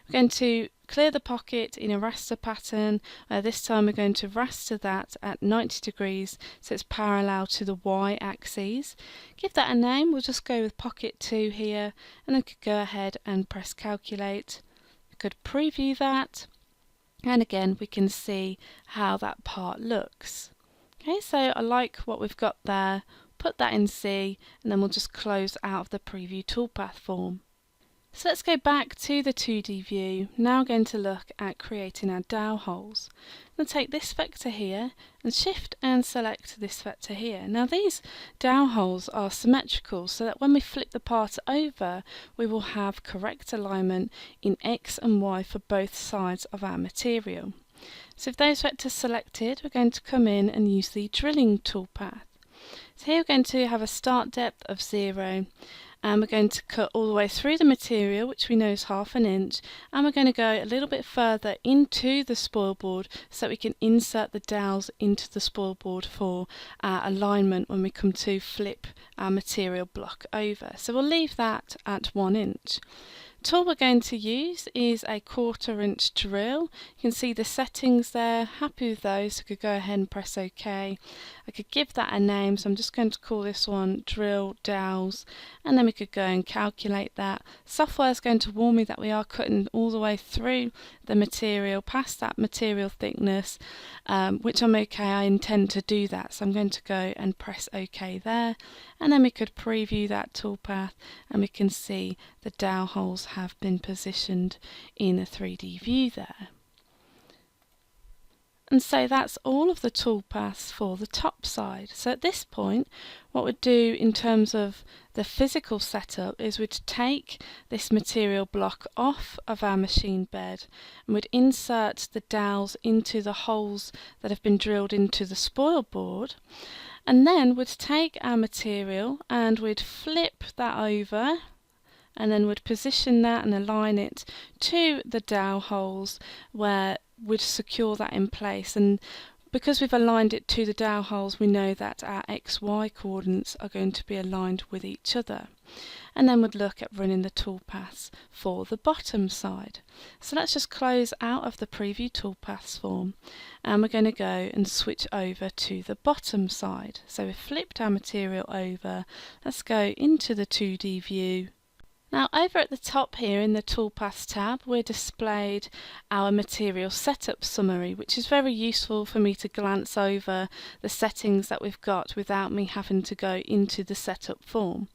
We're going to clear the pocket in a raster pattern. This time we're going to raster that at 90 degrees so it's parallel to the y-axis. Give that a name. We'll just go with pocket 2 here, and I could go ahead and press calculate. I could preview that, and again we can see how that part looks. Okay, so I like what we've got there. Put that in C, and then we'll just close out of the preview toolpath form. So let's go back to the 2D view. Now we're going to look at creating our dowel holes. I'm going to take this vector here and shift and select this vector here. Now these dowel holes are symmetrical so that when we flip the part over, we will have correct alignment in X and Y for both sides of our material. So with those vectors selected, we're going to come in and use the drilling toolpath. So here we're going to have a start depth of 0. And we're going to cut all the way through the material, which we know is 1/2 inch, and we're going to go a little bit further into the spoil board so that we can insert the dowels into the spoil board for our alignment when we come to flip our material block over. So we'll leave that at 1 inch. The tool we're going to use is a 1/4 inch drill. You can see the settings there. Happy with those, so I could go ahead and press OK. I could give that a name, so I'm just going to call this one drill dowels, and then we could go and calculate that. Software is going to warn me that we are cutting all the way through the material past that material thickness, which I'm okay. I intend to do that, so I'm going to go and press OK there, and then we could preview that toolpath, and we can see the dowel holes have been positioned in a 3D view there. And so that's all of the toolpaths for the top side. So at this point, what we'd do in terms of the physical setup is we'd take this material block off of our machine bed and we'd insert the dowels into the holes that have been drilled into the spoil board. And then we'd take our material and we'd flip that over, and then we'd position that and align it to the dowel holes where we'd secure that in place. And because we've aligned it to the dowel holes, we know that our XY coordinates are going to be aligned with each other. And then we'd look at running the toolpaths for the bottom side. So let's just close out of the preview toolpaths form, and we're going to go and switch over to the bottom side. So we've flipped our material over. Let's go into the 2D view. Now over at the top here in the Toolpaths tab, we're displayed our material setup summary, which is very useful for me to glance over the settings that we've got without me having to go into the setup form.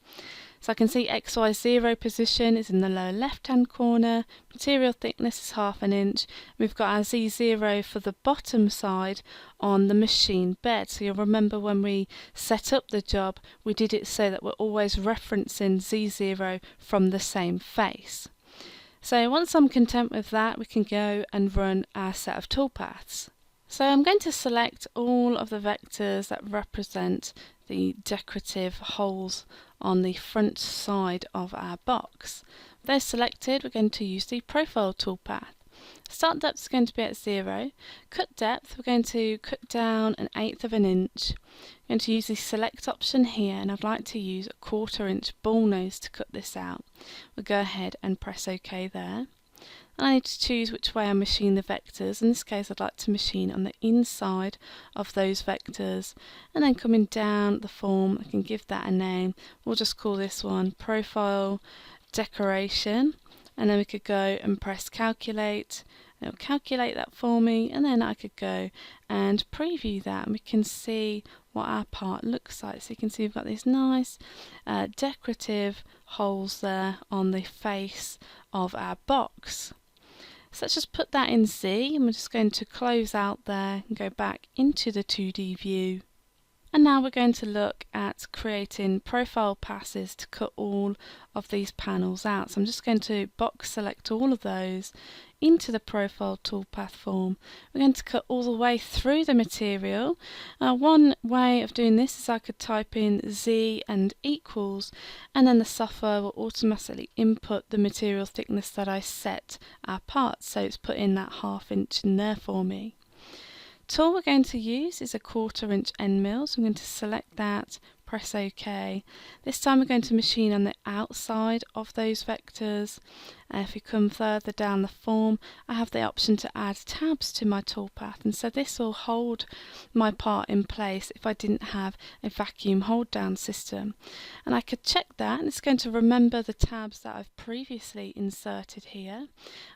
So I can see XY0 position is in the lower left hand corner, material thickness is 1/2 inch, we've got our Z0 for the bottom side on the machine bed. So you'll remember when we set up the job, we did it so that we're always referencing Z0 from the same face. So once I'm content with that, we can go and run our set of toolpaths. So I'm going to select all of the vectors that represent the decorative holes on the front side of our box. Those selected, we're going to use the Profile toolpath. Start depth is going to be at 0. Cut depth, we're going to cut down 1/8 of an inch. I'm going to use the select option here, and I'd like to use a 1/4 inch ball nose to cut this out. We'll go ahead and press OK there. And I need to choose which way I machine the vectors. In this case, I'd like to machine on the inside of those vectors. And then coming down the form, I can give that a name. We'll just call this one Profile Decoration. And then we could go and press calculate. It'll calculate that for me, and then I could go and preview that, and we can see what our part looks like. So you can see we've got these nice decorative holes there on the face of our box. So let's just put that in Z, and we're just going to close out there and go back into the 2D view. And now we're going to look at creating profile passes to cut all of these panels out. So I'm just going to box select all of those into the profile toolpath form. We're going to cut all the way through the material. One way of doing this is I could type in Z and equals, and then the software will automatically input the material thickness that I set our parts. So it's put in that 1/2 inch in there for me. Tool we're going to use is a 1/4 inch end mill, so I'm going to select that, press OK. This time we're going to machine on the outside of those vectors. If we come further down the form, I have the option to add tabs to my toolpath, and so this will hold my part in place if I didn't have a vacuum hold down system. And I could check that, and it's going to remember the tabs that I've previously inserted here.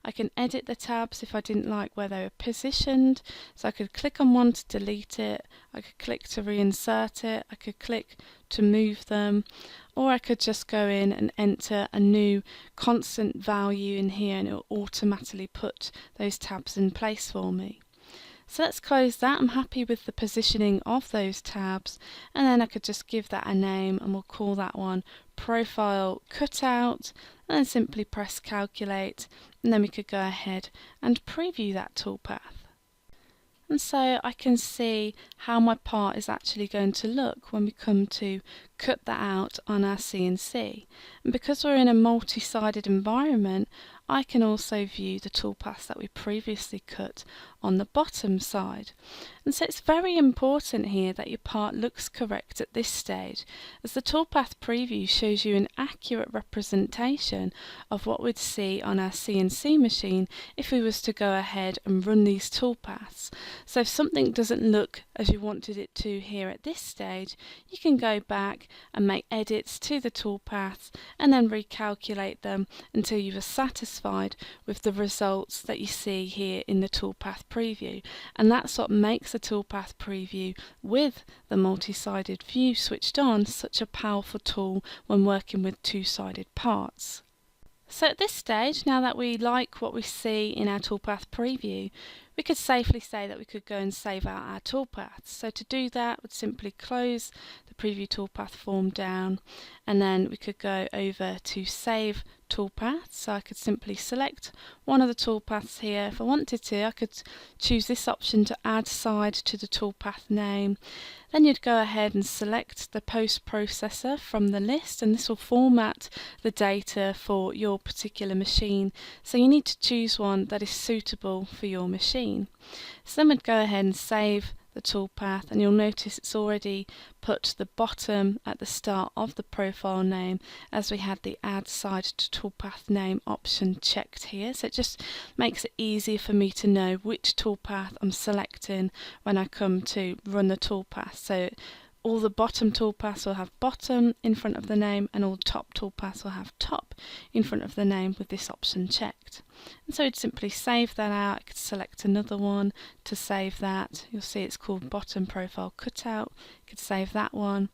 I can edit the tabs if I didn't like where they were positioned, so I could click on one to delete it, I could click to reinsert it, I could click to move them, or I could just go in and enter a new constant value in here, and it will automatically put those tabs in place for me. So let's close that. I'm happy with the positioning of those tabs, and then I could just give that a name, and we'll call that one Profile Cutout, and then simply press calculate, and then we could go ahead and preview that toolpath. And so I can see how my part is actually going to look when we come to cut that out on our CNC. And because we're in a multi-sided environment, I can also view the toolpaths that we previously cut on the bottom side. And so it's very important here that your part looks correct at this stage, as the toolpath preview shows you an accurate representation of what we'd see on our CNC machine if we was to go ahead and run these toolpaths. So if something doesn't look as you wanted it to here at this stage, you can go back and make edits to the toolpaths and then recalculate them until you are satisfied with the results that you see here in the toolpath preview. And that's what makes a toolpath preview with the multi-sided view switched on such a powerful tool when working with two-sided parts. So at this stage, now that we like what we see in our toolpath preview, we could safely say that we could go and save out our toolpaths. So to do that, we'd simply close the preview toolpath form down, and then we could go over to save toolpath. So I could simply select one of the toolpaths here. If I wanted to, I could choose this option to add side to the toolpath name. Then you'd go ahead and select the post processor from the list, and this will format the data for your particular machine. So you need to choose one that is suitable for your machine. So then we'd go ahead and save the toolpath, and you'll notice it's already put the bottom at the start of the profile name, as we had the add side to toolpath name option checked here. So it just makes it easier for me to know which toolpath I'm selecting when I come to run the toolpath. So all the bottom toolpaths will have bottom in front of the name, and all the top toolpaths will have top in front of the name with this option checked. And so I'd simply save that out. I could select another one to save that. You'll see it's called Bottom Profile Cutout. I could save that one,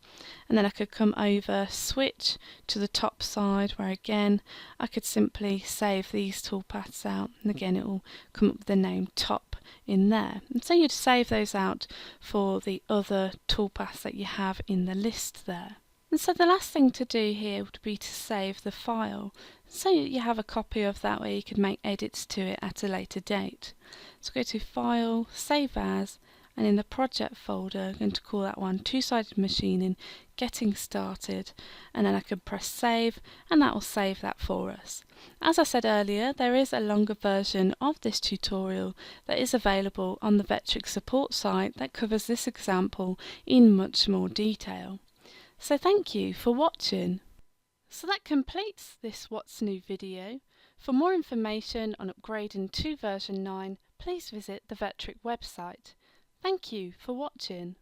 and then I could come over, switch to the top side, where again I could simply save these toolpaths out, and again it will come up with the name top in there. And so you'd save those out for the other toolpaths that you have in the list there. And so the last thing to do here would be to save the file, so you have a copy of that where you can make edits to it at a later date. So go to File, Save As, and in the project folder I'm going to call that one two-sided machining getting started, and then I can press save and that will save that for us. As I said earlier, there is a longer version of this tutorial that is available on the Vectric support site that covers this example in much more detail. So thank you for watching. So that completes this What's New video. For more information on upgrading to version 9, please visit the Vectric website. Thank you for watching.